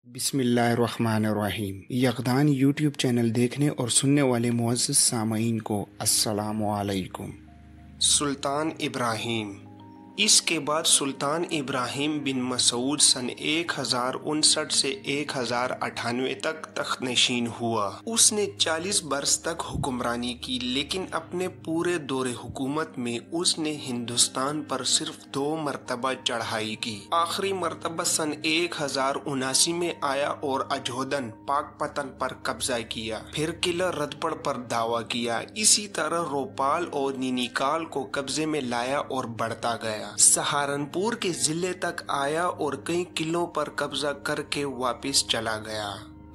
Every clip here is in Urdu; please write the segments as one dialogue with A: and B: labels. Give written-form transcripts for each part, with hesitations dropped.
A: بسم اللہ الرحمن الرحیم۔ یقدان یوٹیوب چینل دیکھنے اور سننے والے معزز سامعین کو السلام علیکم۔ سلطان ابراہیم۔ اس کے بعد سلطان ابراہیم بن مسعود سن 1059 سے 1098 تک تخت نشین ہوا۔ اس نے 40 برس تک حکمرانی کی، لیکن اپنے پورے دور حکومت میں اس نے ہندوستان پر صرف 2 مرتبہ چڑھائی کی۔ آخری مرتبہ سن 1079 میں آیا اور اجودھن پاک پتن پر قبضہ کیا، پھر قلعہ ردپڑ پر دعویٰ کیا۔ اسی طرح روپال اور نینیکال کو قبضے میں لایا اور بڑھتا گیا۔ سہارنپور کے ضلع تک آیا اور کئی قلعوں پر قبضہ کر کے واپس چلا گیا۔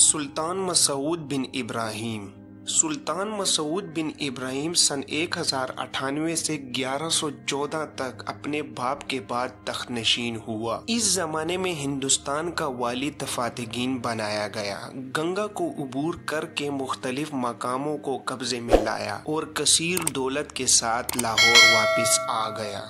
A: سلطان مسعود بن ابراہیم۔ سلطان مسعود بن ابراہیم سن 1098 سے 1114 تک اپنے باپ کے بعد تخت نشین ہوا۔ اس زمانے میں ہندوستان کا والی تفاتگین بنایا گیا، گنگا کو عبور کر کے مختلف مقاموں کو قبضے میں لایا اور کثیر دولت کے ساتھ لاہور واپس آ گیا۔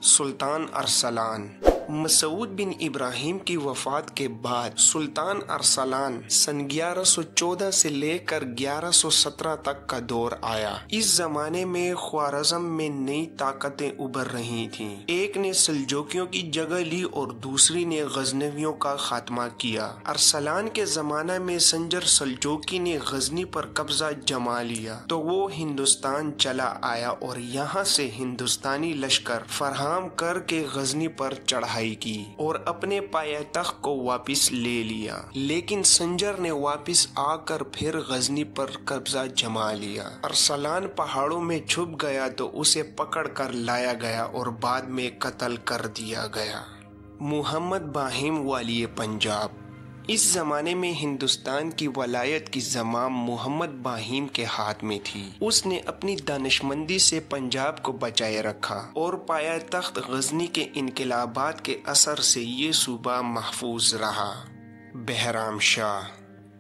A: سلطان ارسلان۔ مسعود بن ابراہیم کی وفات کے بعد سلطان ارسلان سن 1114 سے لے کر 1117 تک کا دور آیا۔ اس زمانے میں خوارزم میں نئی طاقتیں ابھر رہی تھیں۔ ایک نے سلجوکیوں کی جگہ لی اور دوسری نے غزنویوں کا خاتمہ کیا۔ ارسلان کے زمانہ میں سنجر سلجوکی نے غزنی پر قبضہ جما لیا تو وہ ہندوستان چلا آیا اور یہاں سے ہندوستانی لشکر فراہم کر کے غزنی پر چڑھا کی اور اپنے پایہ تخت کو واپس لے لیا، لیکن سنجر نے واپس آ کر پھر غزنی پر قبضہ جما لیا۔ ارسلان پہاڑوں میں چھپ گیا تو اسے پکڑ کر لایا گیا اور بعد میں قتل کر دیا گیا۔ محمد باہم والی پنجاب۔ اس زمانے میں ہندوستان کی ولایت کی زمام محمد باہم کے ہاتھ میں تھی۔ اس نے اپنی دانشمندی سے پنجاب کو بچائے رکھا اور پایہ تخت غزنی کے انقلابات کے اثر سے یہ صوبہ محفوظ رہا۔ بہرام شاہ۔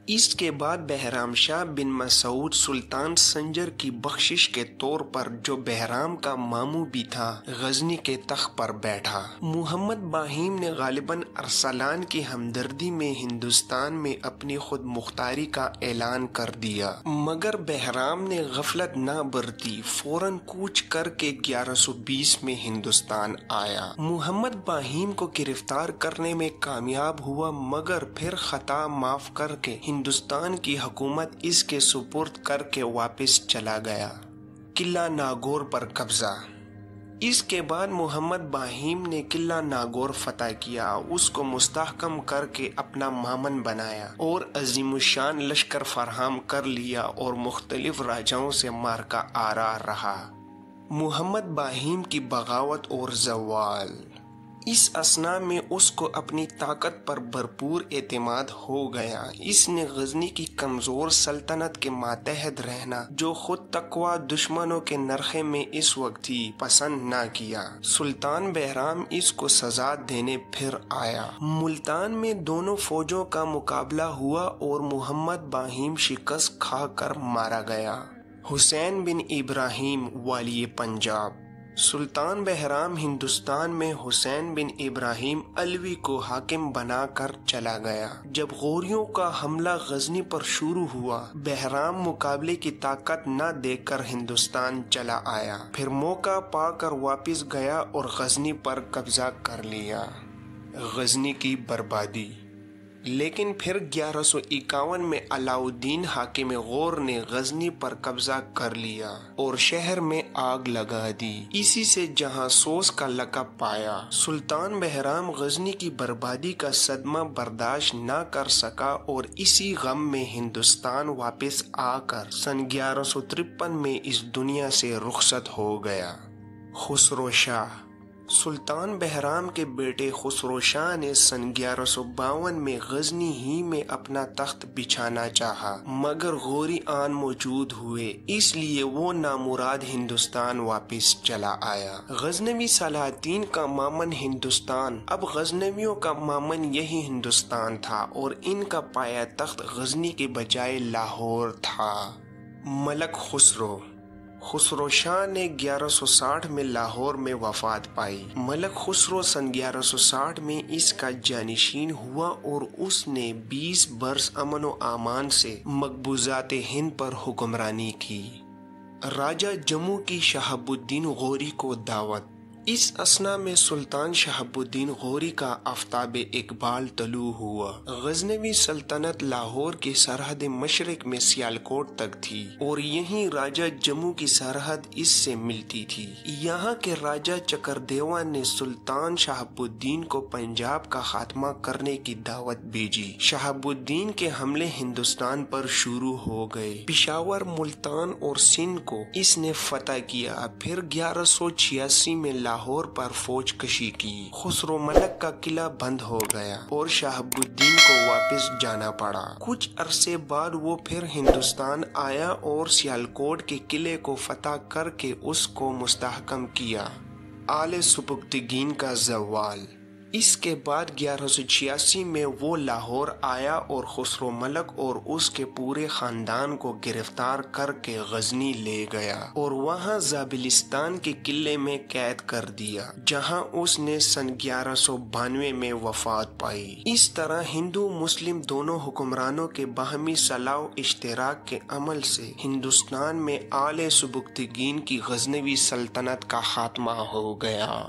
A: اس کے بعد بہرام شاہ بن مسعود سلطان سنجر کی بخشش کے طور پر، جو بہرام کا ماموں بھی تھا، غزنی کے تخت پر بیٹھا۔ محمد باہم نے غالباً ارسلان کی ہمدردی میں ہندوستان میں اپنی خود مختاری کا اعلان کر دیا، مگر بہرام نے غفلت نہ برتی، فوراً کوچ کر کے 1120 میں ہندوستان آیا۔ محمد باہم کو گرفتار کرنے میں کامیاب ہوا، مگر پھر خطا معاف کر کے ہندوستان کی حکومت اس کے سپرد کر کے واپس چلا گیا۔ قلعہ ناگور پر قبضہ۔ اس کے بعد محمد باہم نے قلعہ ناگور فتح کیا، اس کو مستحکم کر کے اپنا مامن بنایا اور عظیم الشان لشکر فراہم کر لیا اور مختلف راجاؤں سے مارکا آرا رہا۔ محمد باہم کی بغاوت اور زوال۔ اس اثناء میں اس کو اپنی طاقت پر بھرپور اعتماد ہو گیا۔ اس نے غزنی کی کمزور سلطنت کے ماتحت رہنا، جو خود تقوی دشمنوں کے نرخے میں اس وقت تھی، پسند نہ کیا۔ سلطان بہرام اس کو سزا دینے پھر آیا۔ ملتان میں دونوں فوجوں کا مقابلہ ہوا اور محمد باہم شکست کھا کر مارا گیا۔ حسین بن ابراہیم والی پنجاب۔ سلطان بہرام ہندوستان میں حسین بن ابراہیم علوی کو حاکم بنا کر چلا گیا۔ جب غوریوں کا حملہ غزنی پر شروع ہوا، بہرام مقابلے کی طاقت نہ دیکھ کر ہندوستان چلا آیا، پھر موقع پا کر واپس گیا اور غزنی پر قبضہ کر لیا۔ غزنی کی بربادی۔ لیکن پھر 1151 میں علاء الدین حاکم غور نے غزنی پر قبضہ کر لیا اور شہر میں آگ لگا دی، اسی سے جہاں سوز کا لقب پایا۔ سلطان بہرام غزنی کی بربادی کا صدمہ برداشت نہ کر سکا اور اسی غم میں ہندوستان واپس آ کر سن 1153 میں اس دنیا سے رخصت ہو گیا۔ خسرو شاہ۔ سلطان بہرام کے بیٹے خسرو شاہ نے سن 1152 میں غزنی ہی میں اپنا تخت بچھانا چاہا، مگر غوری آن موجود ہوئے، اس لیے وہ نامراد ہندوستان واپس چلا آیا۔ غزنوی سلاطین کا مامن ہندوستان، اب غزنویوں کا مامن یہی ہندوستان تھا اور ان کا پایہ تخت غزنی کے بجائے لاہور تھا۔ ملک خسرو۔ خسرو شاہ نے 1160 میں لاہور میں وفات پائی۔ ملک خسرو سن 1160 میں اس کا جانشین ہوا اور اس نے 20 برس امن و امان سے مقبوضات ہند پر حکمرانی کی۔ راجہ جموں کی شہاب الدین غوری کو دعوت۔ اس اثنا میں سلطان شہاب الدین غوری کا آفتاب اقبال طلوع ہوا۔ غزنوی سلطنت لاہور کی سرحد مشرق میں سیالکوٹ تک تھی اور یہیں راجہ جموں کی سرحد اس سے ملتی تھی۔ یہاں کے راجہ چکردیوا نے سلطان شہاب الدین کو پنجاب کا خاتمہ کرنے کی دعوت بھیجی۔ شہاب الدین کے حملے ہندوستان پر شروع ہو گئے۔ پشاور، ملتان اور سندھ کو اس نے فتح کیا۔ پھر 1186 میں لاہور پر فوج کشی کی۔ خسرو ملک کا قلعہ بند ہو گیا اور شہاب الدین کو واپس جانا پڑا۔ کچھ عرصے بعد وہ پھر ہندوستان آیا اور سیالکوٹ کے قلعے کو فتح کر کے اس کو مستحکم کیا۔ آل سبکتگین کا زوال۔ اس کے بعد 1186 میں وہ لاہور آیا اور خسرو ملک اور اس کے پورے خاندان کو گرفتار کر کے غزنی لے گیا اور وہاں زابلستان کے قلعے میں قید کر دیا، جہاں اس نے سن 1192 میں وفات پائی۔ اس طرح ہندو مسلم دونوں حکمرانوں کے باہمی صلاح و اشتراک کے عمل سے ہندوستان میں آل سبکتگین کی غزنوی سلطنت کا خاتمہ ہو گیا۔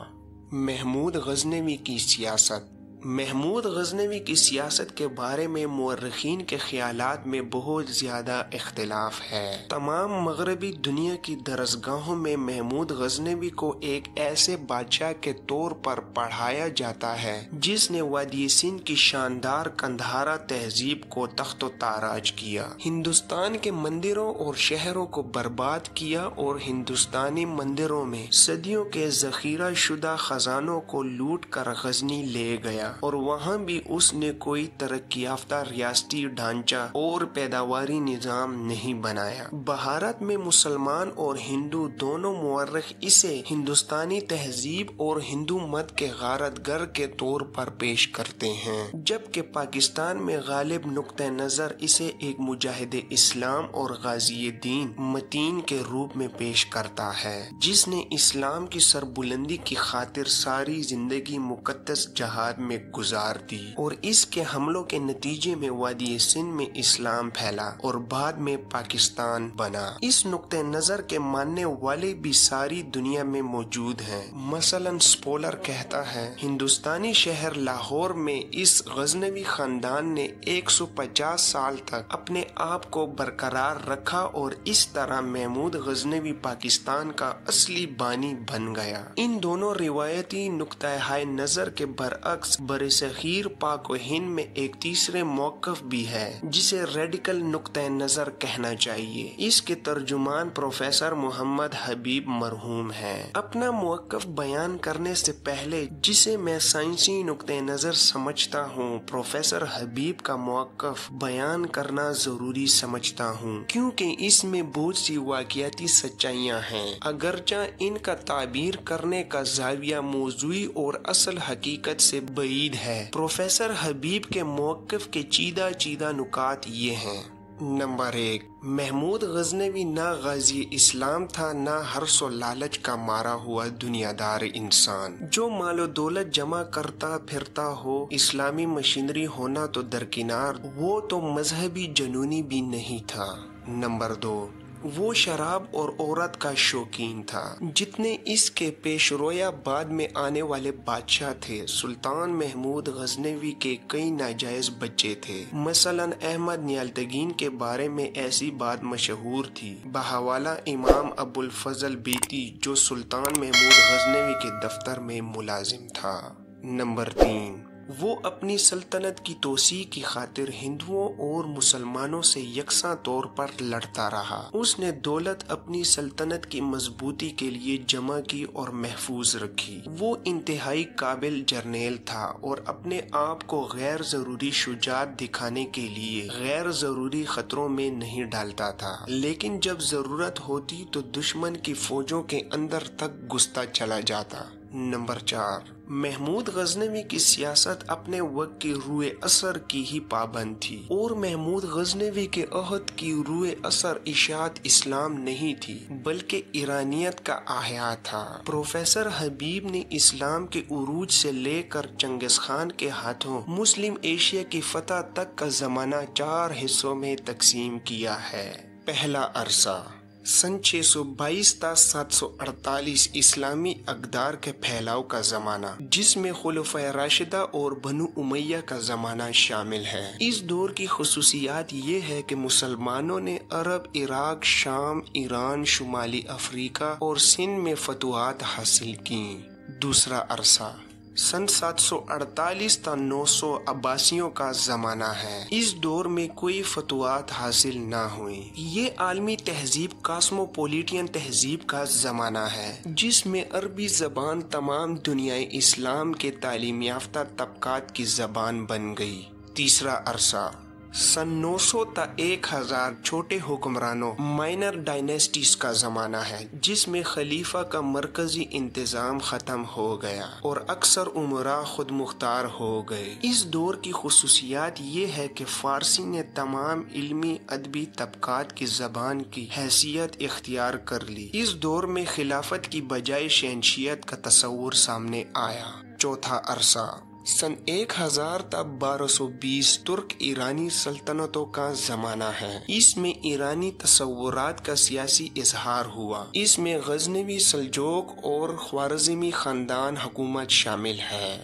A: محمود غزنوی کی سیاست۔ محمود غزنوی کی سیاست کے بارے میں مورخین کے خیالات میں بہت زیادہ اختلاف ہے۔ تمام مغربی دنیا کی درسگاہوں میں محمود غزنوی کو ایک ایسے بادشاہ کے طور پر پڑھایا جاتا ہے جس نے وادی سندھ کی شاندار قندھارا تہذیب کو تخت و تاراج کیا، ہندوستان کے مندروں اور شہروں کو برباد کیا اور ہندوستانی مندروں میں صدیوں کے ذخیرہ شدہ خزانوں کو لوٹ کر غزنی لے گیا اور وہاں بھی اس نے کوئی ترقی یافتہ ریاستی ڈھانچہ اور پیداواری نظام نہیں بنایا۔ بھارت میں مسلمان اور ہندو دونوں مورخ اسے ہندوستانی تہذیب اور ہندو مت کے غارت گر کے طور پر پیش کرتے ہیں، جبکہ پاکستان میں غالب نقطہ نظر اسے ایک مجاہد اسلام اور غازی دین متین کے روپ میں پیش کرتا ہے، جس نے اسلام کی سربلندی کی خاطر ساری زندگی مقدس جہاد میں گزار دی اور اس کے حملوں کے نتیجے میں وادی سندھ میں اسلام پھیلا اور بعد میں پاکستان بنا۔ اس نقطہ نظر کے ماننے والے بھی ساری دنیا میں موجود ہیں۔ مثلاً سپولر کہتا ہے، ہندوستانی شہر لاہور میں اس غزنوی خاندان نے 150 سال تک اپنے آپ کو برقرار رکھا اور اس طرح محمود غزنوی پاکستان کا اصلی بانی بن گیا۔ ان دونوں روایتی نقطہ نظر کے برعکس برصغیر پاک و ہند میں ایک تیسرے موقف بھی ہے جسے ریڈیکل نقطہ نظر کہنا چاہیے۔ اس کے ترجمان پروفیسر محمد حبیب مرحوم ہیں۔ اپنا موقف بیان کرنے سے پہلے جسے میں سائنسی نقطہ نظر سمجھتا ہوں، پروفیسر حبیب کا موقف بیان کرنا ضروری سمجھتا ہوں، کیونکہ اس میں بہت سی واقعاتی سچائیاں ہیں، اگرچہ ان کا تعبیر کرنے کا زاویہ موضوعی اور اصل حقیقت سے بعید ہے۔ پروفیسر حبیب کے موقف کے چیدہ نکات یہ ہیں۔ نمبر 1، محمود غزنوی نہ غازی اسلام تھا، نہ حرص و لالچ کا مارا ہوا دنیا دار انسان جو مال و دولت جمع کرتا پھرتا ہو۔ اسلامی مشینری ہونا تو درکنار، وہ تو مذہبی جنونی بھی نہیں تھا۔ نمبر 2، وہ شراب اور عورت کا شوقین تھا۔ جتنے اس کے پیش رویا بعد میں آنے والے بادشاہ تھے، سلطان محمود غزنوی کے کئی ناجائز بچے تھے۔ مثلاً احمد نیالتگین کے بارے میں ایسی بات مشہور تھی، بحوالہ امام ابو الفضل بیتی جو سلطان محمود غزنوی کے دفتر میں ملازم تھا۔ نمبر 3، وہ اپنی سلطنت کی توسیع کی خاطر ہندوؤں اور مسلمانوں سے یکساں طور پر لڑتا رہا۔ اس نے دولت اپنی سلطنت کی مضبوطی کے لیے جمع کی اور محفوظ رکھی۔ وہ انتہائی قابل جرنیل تھا اور اپنے آپ کو غیر ضروری شجاعت دکھانے کے لیے غیر ضروری خطروں میں نہیں ڈالتا تھا، لیکن جب ضرورت ہوتی تو دشمن کی فوجوں کے اندر تک گھستا چلا جاتا۔ نمبر 4، محمود غزنوی کی سیاست اپنے وقت کی روح اثر کی ہی پابند تھی، اور محمود غزنوی کے عہد کی روح اثر اشاعت اسلام نہیں تھی بلکہ ایرانیت کا احیا تھا۔ پروفیسر حبیب نے اسلام کے عروج سے لے کر چنگیز خان کے ہاتھوں مسلم ایشیا کی فتح تک کا زمانہ 4 حصوں میں تقسیم کیا ہے۔ پہلا عرصہ سن 622 تا 748 اسلامی اقدار کے پھیلاؤ کا زمانہ، جس میں خلفائے راشدہ اور بنو امیہ کا زمانہ شامل ہے۔ اس دور کی خصوصیات یہ ہے کہ مسلمانوں نے عرب، عراق، شام، ایران، شمالی افریقہ اور سندھ میں فتوحات حاصل کیں۔ دوسرا عرصہ سن 748 تا 900 عباسیوں کا زمانہ ہے۔ اس دور میں کوئی فتوحات حاصل نہ ہوئی۔ یہ عالمی تہذیب کاسموپولیٹین تہذیب کا زمانہ ہے، جس میں عربی زبان تمام دنیائے اسلام کے تعلیم یافتہ طبقات کی زبان بن گئی۔ تیسرا عرصہ سن 900 تا 1000 چھوٹے حکمرانوں مائنر ڈائنیسٹیز کا زمانہ ہے، جس میں خلیفہ کا مرکزی انتظام ختم ہو گیا اور اکثر امراء خود مختار ہو گئے۔ اس دور کی خصوصیات یہ ہے کہ فارسی نے تمام علمی ادبی طبقات کی زبان کی حیثیت اختیار کر لی۔ اس دور میں خلافت کی بجائے شہنشاہیت کا تصور سامنے آیا۔ چوتھا عرصہ سن 1000 تا 1220 ترک ایرانی سلطنتوں کا زمانہ ہے۔ اس میں ایرانی تصورات کا سیاسی اظہار ہوا۔ اس میں غزنوی، سلجوق اور خوارزمی خاندان حکومت شامل ہے۔